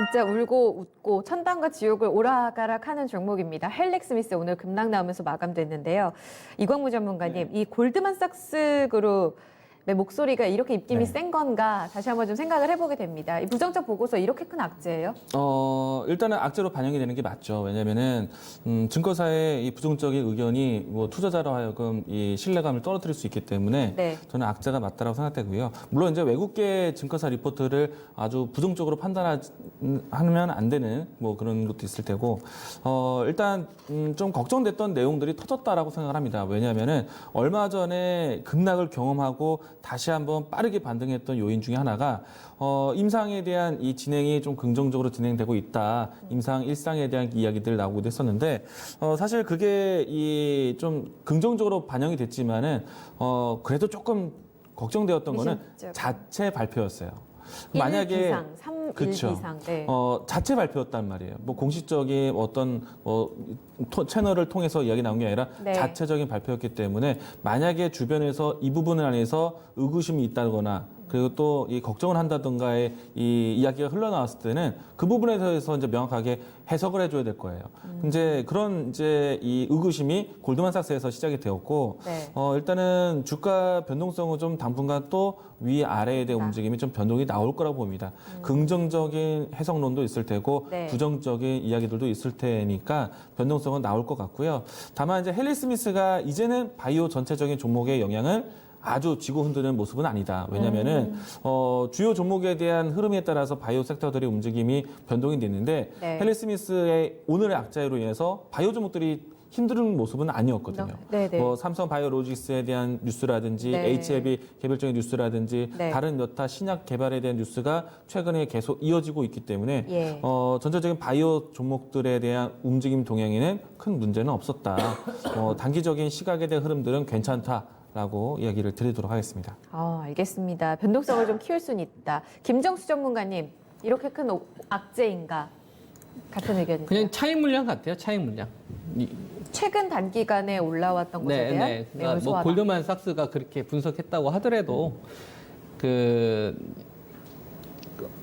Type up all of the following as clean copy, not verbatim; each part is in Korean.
진짜 울고 웃고 천당과 지옥을 오락가락하는 종목입니다. 헬릭 스미스 오늘 급락 나오면서 마감됐는데요. 이광무 전문가님, 이 골드만삭스 그룹의 목소리가 이렇게 입김이 센 건가 다시 한번 좀 생각을 해보게 됩니다. 이 부정적 보고서 이렇게 큰 악재예요? 일단은 악재로 반영이 되는 게 맞죠. 왜냐면은 증권사의 이 부정적인 의견이 뭐 투자자로 하여금 이 신뢰감을 떨어뜨릴 수 있기 때문에 네. 저는 악재가 맞다라고 생각되고요. 물론 이제 외국계 증권사 리포트를 아주 부정적으로 판단하면 안 되는 뭐 그런 것도 있을 테고, 일단 좀 걱정됐던 내용들이 터졌다라고 생각을 합니다. 왜냐하면은 얼마 전에 급락을 경험하고 다시 한번 빠르게 반등했던 요인 중에 하나가 임상에 대한 이 진행이 좀 긍정적으로 진행되고 있다. 임상 일상에 대한 이야기들 나오기도 했었는데, 사실 그게 이 좀 긍정적으로 반영이 됐지만은, 그래도 조금 걱정되었던 거는 미심쩍은. 자체 발표였어요. 1 비상, 3, 그쵸. 1 비상. 네. 자체 발표였단 말이에요. 뭐 공식적인 어떤 채널을 통해서 이야기 나온 게 아니라 네. 자체적인 발표였기 때문에 만약에 주변에서 이 부분에 안에서 의구심이 있다거나 그리고 또 이 걱정을 한다던가의 이 이야기가 흘러나왔을 때는 그 부분에 대해서 이제 명확하게 해석을 해줘야 될 거예요. 이제 그런 이제 이 의구심이 골드만삭스에서 시작이 되었고, 네. 일단은 주가 변동성은 좀 당분간 또 위아래에 대한 움직임이 좀 변동이 나올 거라고 봅니다. 긍정적인 해석론도 있을 테고, 네. 부정적인 이야기들도 있을 테니까 변동성은 나올 것 같고요. 다만 이제 헬리 스미스가 이제는 바이오 전체적인 종목의 영향을 아주 쥐고 흔드는 모습은 아니다. 왜냐면은, 주요 종목에 대한 흐름에 따라서 바이오 섹터들의 움직임이 변동이 됐는데, 네. 헬리 스미스의 오늘의 악재로 인해서 바이오 종목들이 힘든 모습은 아니었거든요. 네네. 뭐 삼성 바이오로직스에 대한 뉴스라든지 네. HLB 개별적인 뉴스라든지 네. 다른 여타 신약 개발에 대한 뉴스가 최근에 계속 이어지고 있기 때문에 예. 전체적인 바이오 종목들에 대한 움직임 동향에는 큰 문제는 없었다. 단기적인 시각에 대한 흐름들은 괜찮다라고 이야기를 드리도록 하겠습니다. 알겠습니다. 변동성을 좀 키울 수는 있다. 김정수 전문가님, 이렇게 큰 악재인가? 같은 의견이세요? 그냥 차익 물량 같아요. 차익 물량. 최근 단기간에 올라왔던 것에 대한 네. 내용을 그러니까 뭐 소화하다. 골드만삭스가 그렇게 분석했다고 하더라도 그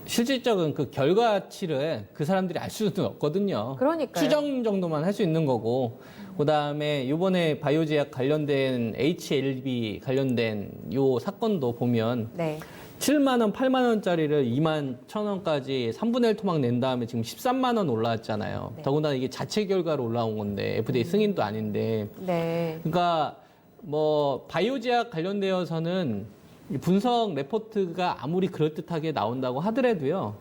실질적인 그 결과치를 그 사람들이 알 수는 없거든요. 그러니까요. 추정 정도만 할 수 있는 거고, 그다음에 이번에 바이오제약 관련된 HLB 관련된 요 사건도 보면 네. 7만 원, 8만 원짜리를 2만 1천 원까지 3분의 1 토막 낸 다음에 지금 13만 원 올라왔잖아요. 네. 더군다나 이게 자체 결과로 올라온 건데 FDA 승인도 아닌데. 네. 그러니까 뭐 바이오제약 관련되어서는 이 분석 레포트가 아무리 그럴듯하게 나온다고 하더라도요,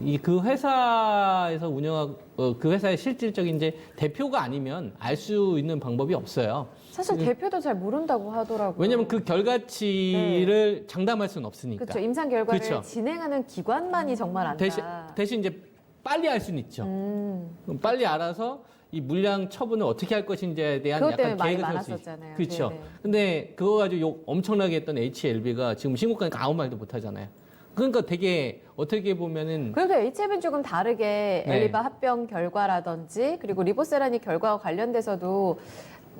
이 그 회사에서 운영하고 그 회사의 실질적인 이제 대표가 아니면 알 수 있는 방법이 없어요. 사실 대표도 잘 모른다고 하더라고요. 왜냐하면 그 결과치를 장담할 수는 없으니까. 그렇죠. 임상 결과를 그렇죠. 진행하는 기관만이 정말 안다. 대신 이제 빨리 알 수는 있죠. 그럼 빨리 알아서 이 물량 처분을 어떻게 할 것인지에 대한 그것 약간 때문에 말이 계획을 세울 수 있죠. 많았었잖아요. 그렇죠. 네네. 근데 그거 가지고 욕 엄청나게 했던 HLB가 지금 신고가니까 아무 말도 못 하잖아요. 그러니까 되게 어떻게 보면은 그래도 HM은 조금 다르게 네. 엘리바 합병 결과라든지 그리고 리보세라니 결과와 관련돼서도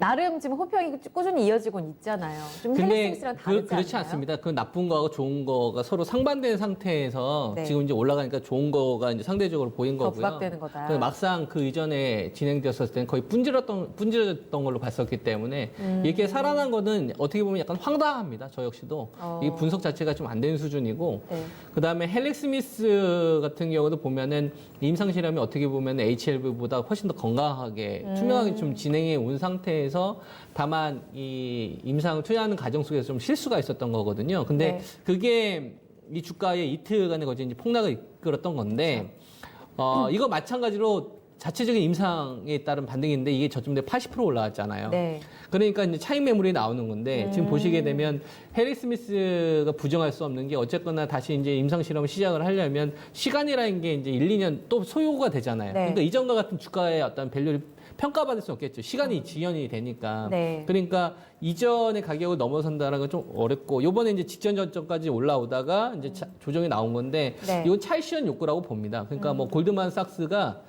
나름 지금 호평이 꾸준히 이어지곤 있잖아요. 좀 근데 헬리스미스랑 다르지 그렇지 않나요? 않습니다. 그 나쁜 거하고 좋은 거가 서로 상반된 상태에서 네. 지금 이제 올라가니까 좋은 거가 이제 상대적으로 보인 더 거고요. 부각되는 거다. 근데 막상 그 이전에 진행되었을 때는 거의 분질렀던 걸로 봤었기 때문에 이렇게 살아난 거는 어떻게 보면 약간 황당합니다. 저 역시도 이 분석 자체가 좀 안 된 수준이고, 네. 그 다음에 헬릭 스미스 같은 경우도 보면은 임상 실험이 어떻게 보면 HLB보다 훨씬 더 건강하게 투명하게 좀 진행해 온 상태에서 다만 이 임상을 투여하는 과정 속에서 좀 실수가 있었던 거거든요. 근데 네. 그게 이 주가의 이틀간의 거진 이제 폭락을 이끌었던 건데, 이거 마찬가지로 자체적인 임상에 따른 반등인데 이게 저점대 80% 올라왔잖아요. 네. 그러니까 이제 차익 매물이 나오는 건데 지금 보시게 되면 해리 스미스가 부정할 수 없는 게 어쨌거나 다시 이제 임상 실험을 시작을 하려면 시간이라는 게 이제 1, 2년 또 소요가 되잖아요. 네. 그러니까 이전과 같은 주가의 어떤 밸류를 평가받을 수 없겠죠. 시간이 지연이 되니까. 네. 그러니까 이전의 가격을 넘어선다는 건 좀 어렵고 요번에 이제 직전 저점까지 올라오다가 이제 조정이 나온 건데 네. 이건 차익 실현 욕구라고 봅니다. 그러니까 뭐 골드만삭스가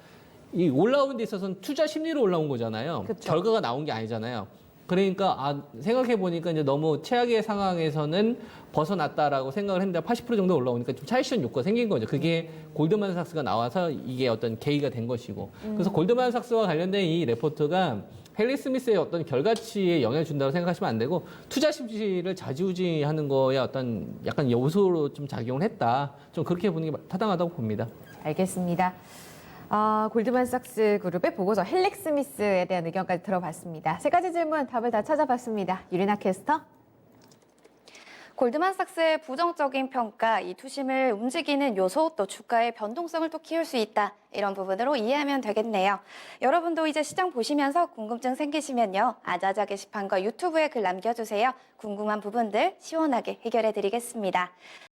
이 올라오는 데 있어서는 투자 심리로 올라온 거잖아요. 그쵸. 결과가 나온 게 아니잖아요. 그러니까 생각해 보니까 이제 너무 최악의 상황에서는 벗어났다라고 생각을 했는데 80% 정도 올라오니까 좀 차익실현 욕구가 생긴 거죠. 그게 골드만삭스가 나와서 이게 어떤 계기가 된 것이고. 그래서 골드만삭스와 관련된 이 레포트가 헨리 스미스의 어떤 결과치에 영향을 준다고 생각하시면 안 되고 투자 심리를 좌지우지하는 거에 어떤 약간 요소로 좀 작용을 했다. 좀 그렇게 보는 게 타당하다고 봅니다. 알겠습니다. 골드만삭스 그룹의 보고서 헬릭 스미스에 대한 의견까지 들어봤습니다. 세 가지 질문 답을 다 찾아봤습니다. 유리나 캐스터. 골드만삭스의 부정적인 평가, 이 투심을 움직이는 요소, 또 주가의 변동성을 또 키울 수 있다. 이런 부분으로 이해하면 되겠네요. 여러분도 이제 시장 보시면서 궁금증 생기시면요. 아자아자 게시판과 유튜브에 글 남겨주세요. 궁금한 부분들 시원하게 해결해 드리겠습니다.